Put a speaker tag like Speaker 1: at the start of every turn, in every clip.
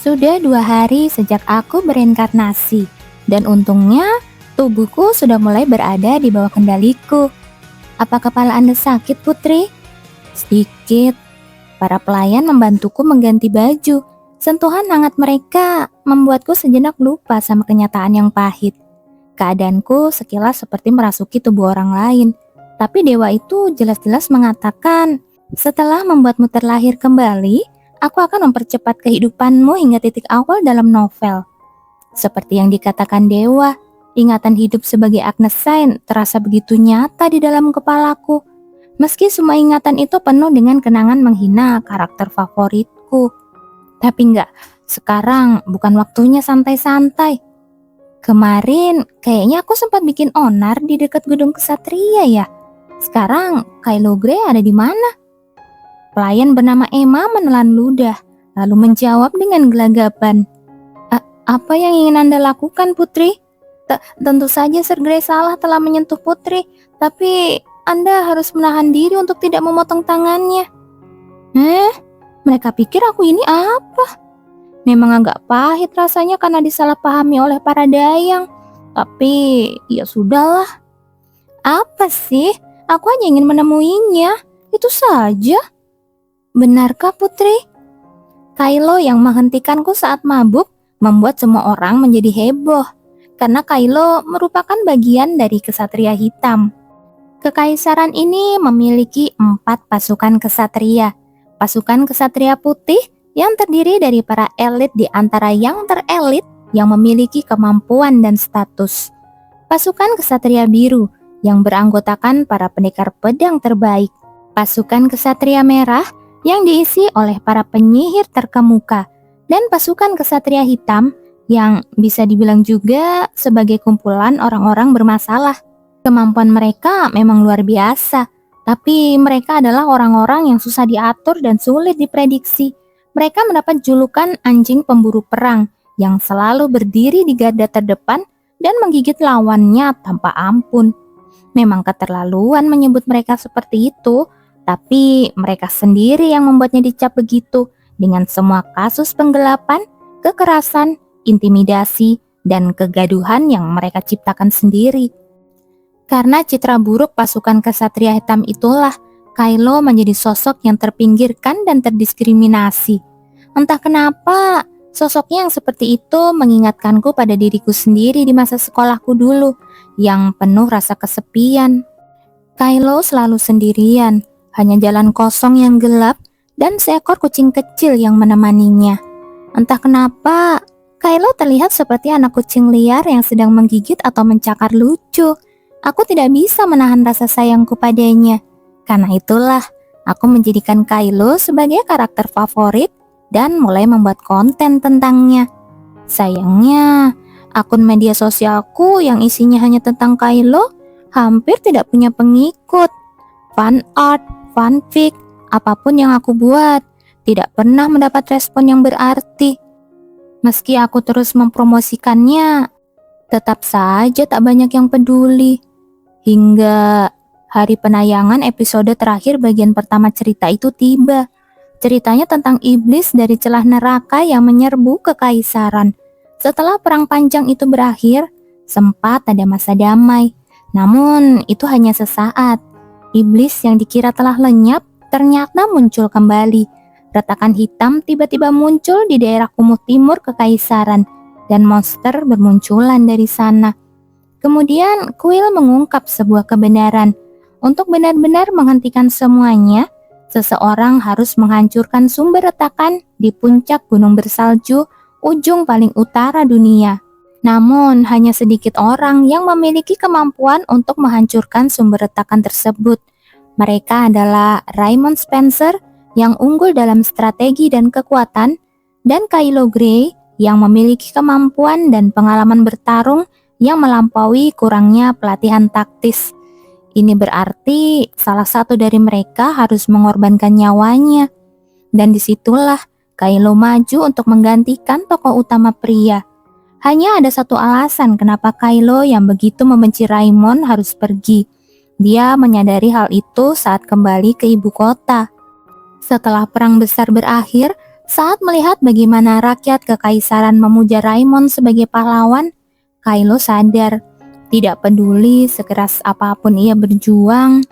Speaker 1: Sudah 2 hari sejak aku bereinkarnasi, dan untungnya tubuhku sudah mulai berada di bawah kendaliku. Apa kepala Anda sakit, Putri? Sedikit. Para pelayan membantuku mengganti baju. Sentuhan hangat mereka membuatku sejenak lupa sama kenyataan yang pahit. Keadaanku sekilas seperti merasuki tubuh orang lain. Tapi dewa itu jelas-jelas mengatakan, setelah membuatmu terlahir kembali, aku akan mempercepat kehidupanmu hingga titik awal dalam novel. Seperti yang dikatakan dewa, ingatan hidup sebagai Agnes Sain terasa begitu nyata di dalam kepalaku. Meski semua ingatan itu penuh dengan kenangan menghina karakter favoritku. Tapi enggak, sekarang bukan waktunya santai-santai. Kemarin kayaknya aku sempat bikin onar di dekat gedung kesatria ya. Sekarang Kylo Grey ada di mana? Pelayan bernama Emma menelan ludah, lalu menjawab dengan gelagapan. Apa yang ingin Anda lakukan, Putri? Tentu saja Sir Grey salah telah menyentuh Putri, tapi Anda harus menahan diri untuk tidak memotong tangannya. Mereka pikir aku ini apa? Memang agak pahit rasanya karena disalahpahami oleh para dayang, tapi ya sudahlah. Apa sih? Aku hanya ingin menemuinya, itu saja. Benarkah, Putri? Kylo yang menghentikanku saat mabuk membuat semua orang menjadi heboh, karena Kylo merupakan bagian dari kesatria hitam. Kekaisaran ini memiliki 4 pasukan kesatria. Pasukan kesatria putih yang terdiri dari para elit di antara yang terelit yang memiliki kemampuan dan status. Pasukan kesatria biru yang beranggotakan para pendekar pedang terbaik. Pasukan kesatria merah yang diisi oleh para penyihir terkemuka, dan pasukan kesatria hitam yang bisa dibilang juga sebagai kumpulan orang-orang bermasalah. Kemampuan mereka memang luar biasa, tapi mereka adalah orang-orang yang susah diatur dan sulit diprediksi. Mereka mendapat julukan anjing pemburu perang yang selalu berdiri di garda terdepan dan menggigit lawannya tanpa ampun. Memang keterlaluan menyebut mereka seperti itu, tapi mereka sendiri yang membuatnya dicap begitu dengan semua kasus penggelapan, kekerasan, intimidasi, dan kegaduhan yang mereka ciptakan sendiri. Karena citra buruk pasukan kesatria hitam itulah, Kylo menjadi sosok yang terpinggirkan dan terdiskriminasi. Entah kenapa, sosoknya yang seperti itu mengingatkanku pada diriku sendiri di masa sekolahku dulu, yang penuh rasa kesepian. Kylo selalu sendirian, hanya jalan kosong yang gelap dan seekor kucing kecil yang menemaninya. Entah kenapa, Kylo terlihat seperti anak kucing liar yang sedang menggigit atau mencakar lucu. Aku tidak bisa menahan rasa sayangku padanya. Karena itulah, aku menjadikan Kylo sebagai karakter favorit dan mulai membuat konten tentangnya. Sayangnya, akun media sosialku yang isinya hanya tentang Kylo hampir tidak punya pengikut. Fan art, fanfic, apapun yang aku buat tidak pernah mendapat respon yang berarti. Meski aku terus mempromosikannya, tetap saja tak banyak yang peduli. Hingga hari penayangan episode terakhir bagian pertama cerita itu tiba. Ceritanya tentang iblis dari celah neraka yang menyerbu kekaisaran. Setelah perang panjang itu berakhir, sempat ada masa damai. Namun itu hanya sesaat. Iblis yang dikira telah lenyap ternyata muncul kembali. Retakan hitam tiba-tiba muncul di daerah kumuh timur kekaisaran, dan monster bermunculan dari sana. Kemudian Quill mengungkap sebuah kebenaran. Untuk benar-benar menghentikan semuanya, seseorang harus menghancurkan sumber retakan di puncak gunung bersalju ujung paling utara dunia. Namun hanya sedikit orang yang memiliki kemampuan untuk menghancurkan sumber retakan tersebut. Mereka adalah Raymond Spencer yang unggul dalam strategi dan kekuatan, dan Kylo Grey yang memiliki kemampuan dan pengalaman bertarung yang melampaui kurangnya pelatihan taktis. Ini berarti salah satu dari mereka harus mengorbankan nyawanya. Dan disitulah Kylo maju untuk menggantikan tokoh utama pria. Hanya ada satu alasan kenapa Kylo yang begitu membenci Raymond harus pergi. Dia menyadari hal itu saat kembali ke ibu kota. Setelah perang besar berakhir, Saat melihat bagaimana rakyat kekaisaran memuja Raimon sebagai pahlawan, Kylo sadar, tidak peduli sekeras apapun ia berjuang,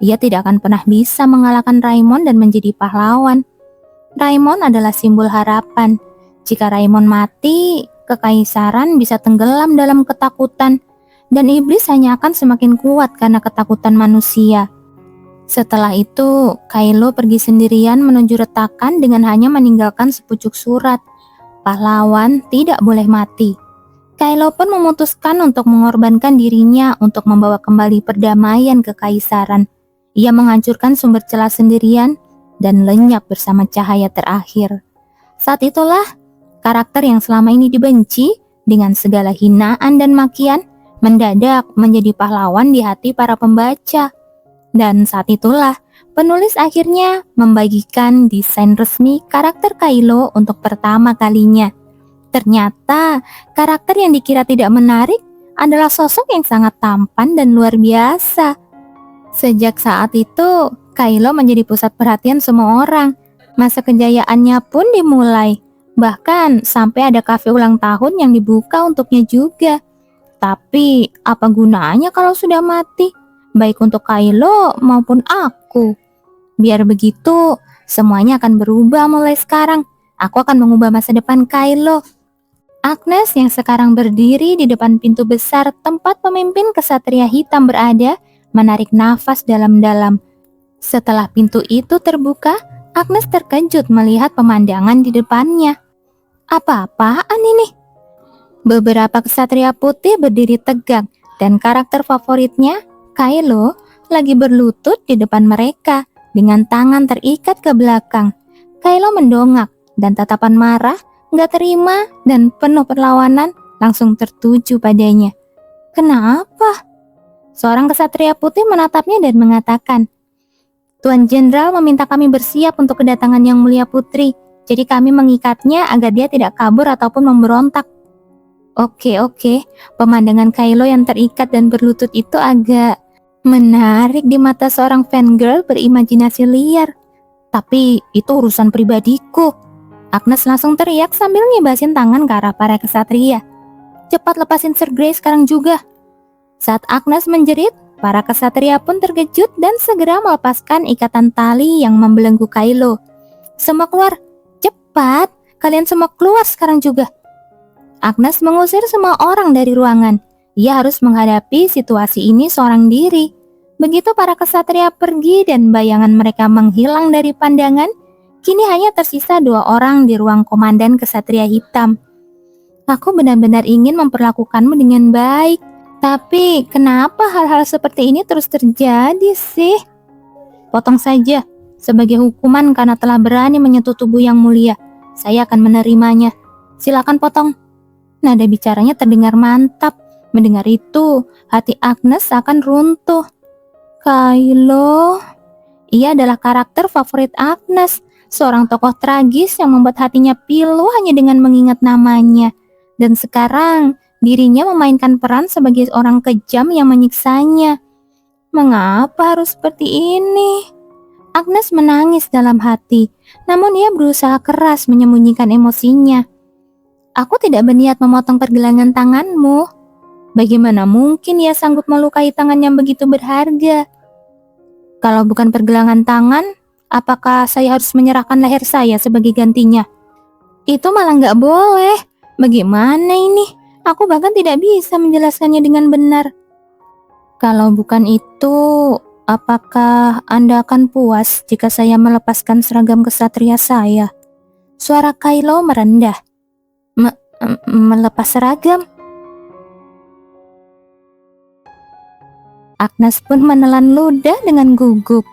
Speaker 1: ia tidak akan pernah bisa mengalahkan Raimon dan menjadi pahlawan. Raimon adalah simbol harapan. Jika Raimon mati, kekaisaran bisa tenggelam dalam ketakutan, dan iblis hanya akan semakin kuat karena ketakutan manusia. Setelah itu, Kylo pergi sendirian menuju retakan dengan hanya meninggalkan sepucuk surat. Pahlawan tidak boleh mati. Kylo pun memutuskan untuk mengorbankan dirinya untuk membawa kembali perdamaian ke kekaisaran. Ia menghancurkan sumber celah sendirian dan lenyap bersama cahaya terakhir. Saat itulah, karakter yang selama ini dibenci dengan segala hinaan dan makian mendadak menjadi pahlawan di hati para pembaca. Dan saat itulah, penulis akhirnya membagikan desain resmi karakter Kylo untuk pertama kalinya. Ternyata, karakter yang dikira tidak menarik adalah sosok yang sangat tampan dan luar biasa. Sejak saat itu, Kylo menjadi pusat perhatian semua orang. Masa kejayaannya pun dimulai. Bahkan sampai ada kafe ulang tahun yang dibuka untuknya juga. Tapi, apa gunanya kalau sudah mati? Baik untuk Kylo maupun aku. Biar begitu, semuanya akan berubah mulai sekarang. Aku akan mengubah masa depan Kylo. Agnes yang sekarang berdiri di depan pintu besar tempat pemimpin kesatria hitam berada, menarik nafas dalam-dalam. Setelah pintu itu terbuka, Agnes terkejut melihat pemandangan di depannya. Apa-apaan ini? Beberapa kesatria putih berdiri tegak, dan karakter favoritnya, Kylo, lagi berlutut di depan mereka dengan tangan terikat ke belakang. Kylo mendongak dan tatapan marah, gak terima dan penuh perlawanan langsung tertuju padanya. Kenapa? Seorang kesatria putih menatapnya dan mengatakan, Tuan Jenderal meminta kami bersiap untuk kedatangan Yang Mulia Putri, jadi kami mengikatnya agar dia tidak kabur ataupun memberontak. Oke, pemandangan Kylo yang terikat dan berlutut itu agak menarik di mata seorang fangirl berimajinasi liar. Tapi itu urusan pribadiku. Agnes langsung teriak sambil ngebasin tangan ke arah para kesatria. Cepat lepasin Sir Grey sekarang juga. Saat Agnes menjerit, para kesatria pun terkejut dan segera melepaskan ikatan tali yang membelenggu Kylo. Semua keluar, cepat, kalian semua keluar sekarang juga. Agnes mengusir semua orang dari ruangan. Ia harus menghadapi situasi ini seorang diri. Begitu para kesatria pergi dan bayangan mereka menghilang dari pandangan, kini hanya tersisa 2 orang di ruang komandan kesatria hitam. Aku benar-benar ingin memperlakukanmu dengan baik, tapi kenapa hal-hal seperti ini terus terjadi sih? Potong saja, sebagai hukuman karena telah berani menyentuh tubuh yang mulia. Saya akan menerimanya. Silakan potong. Nada bicaranya terdengar mantap. Mendengar itu, hati Agnes akan runtuh. Kylo, ia adalah karakter favorit Agnes, seorang tokoh tragis yang membuat hatinya pilu hanya dengan mengingat namanya. Dan sekarang, dirinya memainkan peran sebagai orang kejam yang menyiksanya. Mengapa harus seperti ini? Agnes menangis dalam hati, namun ia berusaha keras menyembunyikan emosinya. Aku tidak berniat memotong pergelangan tanganmu. Bagaimana mungkin ia sanggup melukai tangan yang begitu berharga? Kalau bukan pergelangan tangan, apakah saya harus menyerahkan leher saya sebagai gantinya? Itu malah nggak boleh. Bagaimana ini? Aku bahkan tidak bisa menjelaskannya dengan benar. Kalau bukan itu, apakah Anda akan puas jika saya melepaskan seragam kesatria saya? Suara Kylo merendah. Melepas seragam? Agnes pun menelan ludah dengan gugup.